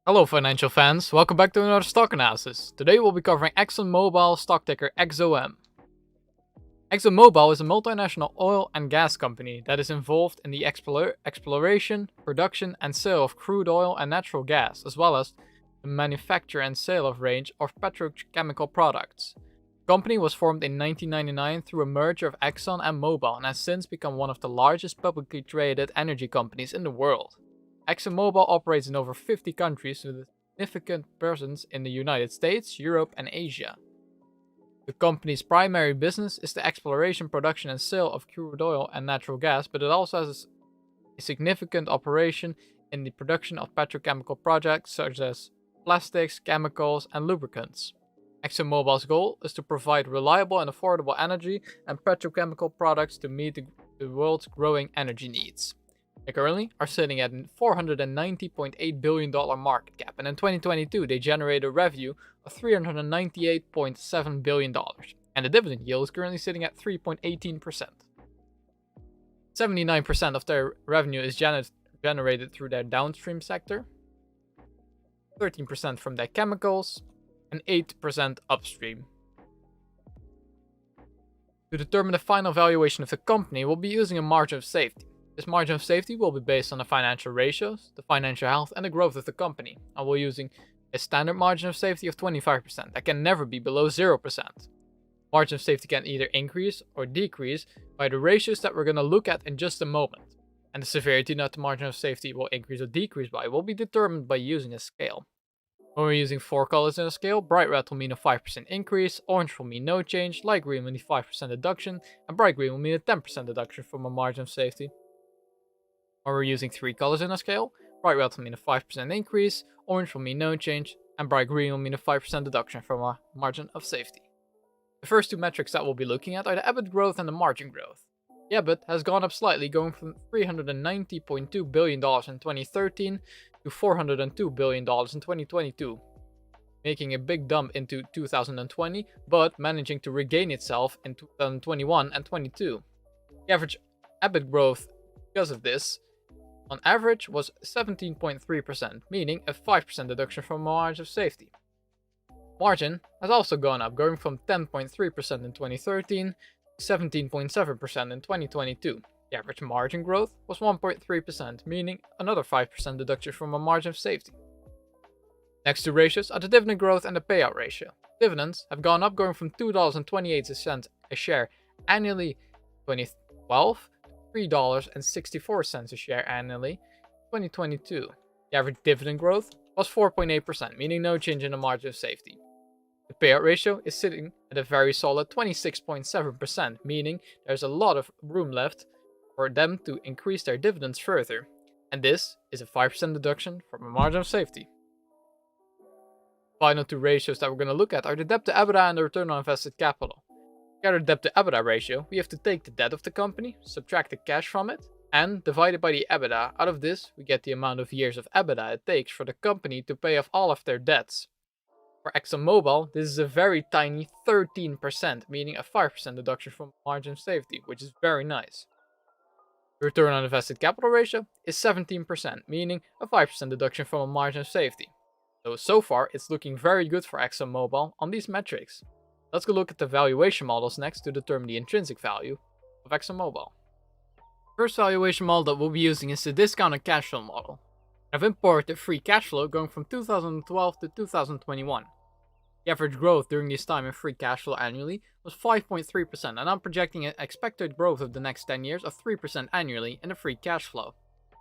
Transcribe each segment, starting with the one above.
Hello financial fans, welcome back to another stock analysis. Today we'll be covering Exxon Mobil stock ticker XOM. Exxon Mobil is a multinational oil and gas company that is involved in the exploration, production and sale of crude oil and natural gas, as well as the manufacture and sale of a range of petrochemical products. The company was formed in 1999 through a merger of Exxon and Mobil and has since become one of the largest publicly traded energy companies in the world. Exxon Mobil operates in over 50 countries with a significant presence in the United States, Europe and Asia. The company's primary business is the exploration, production and sale of crude oil and natural gas, but it also has a significant operation in the production of petrochemical projects such as plastics, chemicals and lubricants. ExxonMobil's goal is to provide reliable and affordable energy and petrochemical products to meet the world's growing energy needs. They currently are sitting at a $490.8 billion market cap, and in 2022 they generated a revenue of $398.7 billion, and the dividend yield is currently sitting at 3.18%. 79% of their revenue is generated through their downstream sector, 13% from their chemicals, and 8% upstream. To determine the final valuation of the company, we'll be using a margin of safety. This margin of safety will be based on the financial ratios, the financial health and the growth of the company, and we're using a standard margin of safety of 25% that can never be below 0%. Margin of safety can either increase or decrease by the ratios that we're going to look at in just a moment, and the severity that the margin of safety will increase or decrease by will be determined by using a scale. When we're using 4 colors in a scale, bright red will mean a 5% increase, orange will mean no change, light green will mean a 5% deduction, and bright green will mean a 10% deduction from a margin of safety. When we're using 3 colors in a scale, bright red will mean a 5% increase, orange will mean no change, and bright green will mean a 5% deduction from a margin of safety. The first two metrics that we'll be looking at are the EBIT growth and the margin growth. The EBIT has gone up slightly, going from $390.2 billion in 2013 to $402 billion in 2022, making a big dump into 2020, but managing to regain itself in 2021 and 22. The average EBIT growth because of this on average was 17.3%, meaning a 5% deduction from a margin of safety. Margin has also gone up, going from 10.3% in 2013 to 17.7% in 2022. The average margin growth was 1.3%, meaning another 5% deduction from a margin of safety. Next two ratios are the dividend growth and the payout ratio. Dividends have gone up, going from $2.28 a share annually in 2012 $3.64 a share annually in 2022. The average dividend growth was 4.8%, meaning no change in the margin of safety. The payout ratio is sitting at a very solid 26.7%, meaning there's a lot of room left for them to increase their dividends further, and this is a 5% deduction from a margin of safety. The final two ratios that we're going to look at are the debt to EBITDA and the return on invested capital. To get our debt to EBITDA ratio, we have to take the debt of the company, subtract the cash from it, and divide it by the EBITDA. Out of this, we get the amount of years of EBITDA it takes for the company to pay off all of their debts. For ExxonMobil, this is a very tiny 13%, meaning a 5% deduction from margin of safety, which is very nice. The return on invested capital ratio is 17%, meaning a 5% deduction from a margin of safety. So far, it's looking very good for ExxonMobil on these metrics. Let's go look at the valuation models next to determine the intrinsic value of ExxonMobil. The first valuation model that we'll be using is the discounted cash flow model. I've imported free cash flow going from 2012 to 2021. The average growth during this time in free cash flow annually was 5.3%, and I'm projecting an expected growth of the next 10 years of 3% annually in the free cash flow.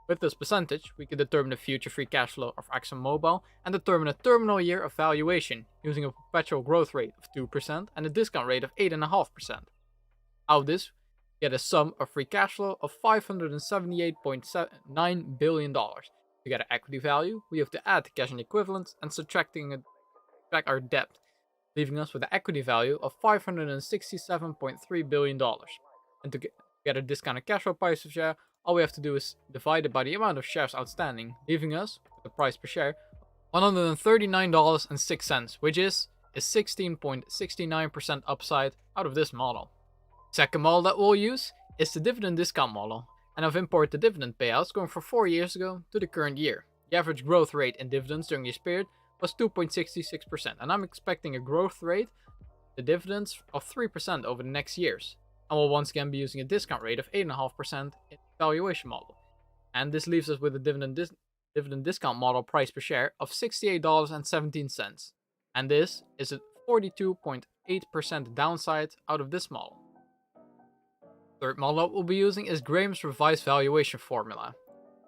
With this percentage, we can determine the future free cash flow of ExxonMobil and determine a terminal year of valuation using a perpetual growth rate of 2% and a discount rate of 8.5%. Out of this, we get a sum of free cash flow of $578.9 billion. To get our equity value, we have to add the cash and equivalents and subtract our debt, leaving us with an equity value of $567.3 billion. And to get a discounted cash flow price per share, all we have to do is divide it by the amount of shares outstanding, leaving us with the price per share $139.06, which is a 16.69% upside out of this model. Second model that we'll use is the dividend discount model, and I've imported the dividend payouts going from 4 years ago to the current year. The average growth rate in dividends during this period was 2.66%, and I'm expecting a growth rate, the dividends, of 3% over the next years. And we'll once again be using a discount rate of 8.5% in the valuation model. And this leaves us with a dividend discount model price per share of $68.17. And this is a 42.8% downside out of this model. Third model that we'll be using is Graham's revised valuation formula.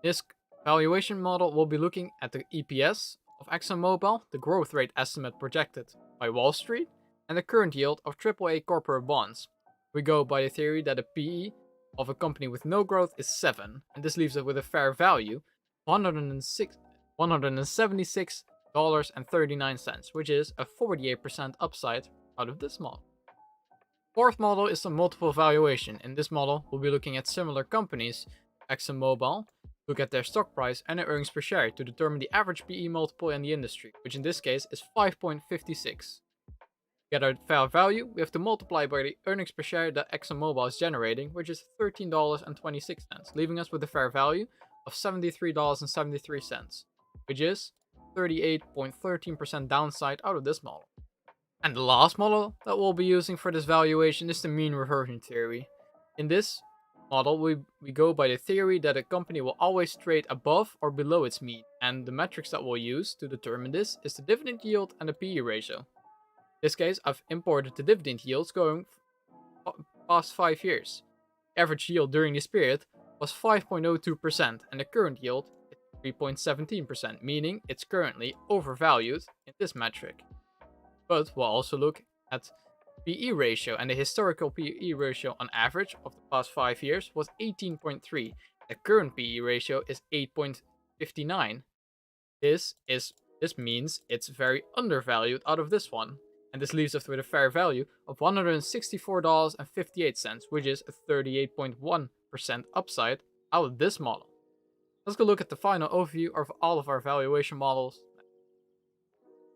This valuation model will be looking at the EPS of Exxon Mobil, the growth rate estimate projected by Wall Street, and the current yield of AAA corporate bonds. We go by the theory that a PE of a company with no growth is 7, and this leaves it with a fair value of $176.39, which is a 48% upside out of this model. Fourth model is the multiple valuation. In this model, we'll be looking at similar companies, Exxon Mobil, look at their stock price and their earnings per share to determine the average PE multiple in the industry, which in this case is 5.56. To get our fair value, we have to multiply by the earnings per share that Exxon Mobil is generating, which is $13.26, leaving us with a fair value of $73.73, which is 38.13% downside out of this model. And the last model that we'll be using for this valuation is the mean reversion theory. In this model, we go by the theory that a company will always trade above or below its mean, and the metrics that we'll use to determine this is the dividend yield and the PE ratio. In this case, I've imported the dividend yields going past 5 years. The average yield during this period was 5.02%, and the current yield is 3.17%, meaning it's currently overvalued in this metric. But we'll also look at PE ratio, and the historical PE ratio on average of the past 5 years was 18.3. The current PE ratio is 8.59. This means it's very undervalued out of this one, and this leaves us with a fair value of $164.58, which is a 38.1% upside out of this model. Let's go look at the final overview of all of our valuation models.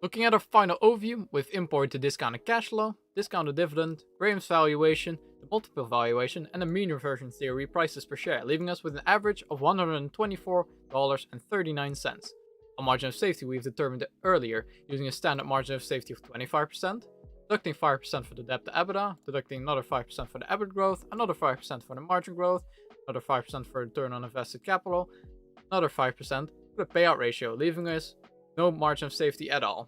Looking at our final overview, we've imported the discounted cash flow, discounted dividend, Graham's valuation, the multiple valuation, and the mean reversion theory prices per share, leaving us with an average of $124.39. A margin of safety we've determined earlier using a standard margin of safety of 25%, deducting 5% for the debt to EBITDA, deducting another 5% for the EBIT growth, another 5% for the margin growth, another 5% for return on invested capital, another 5% for the payout ratio, leaving us no margin of safety at all.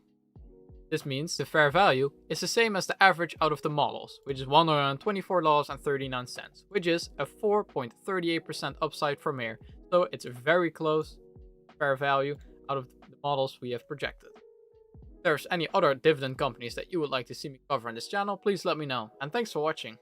This means the fair value is the same as the average out of the models, which is $124.39, which is a 4.38% upside from here. So it's a very close fair value out of the models we have projected. If there's any other dividend companies that you would like to see me cover on this channel, please let me know. And thanks for watching.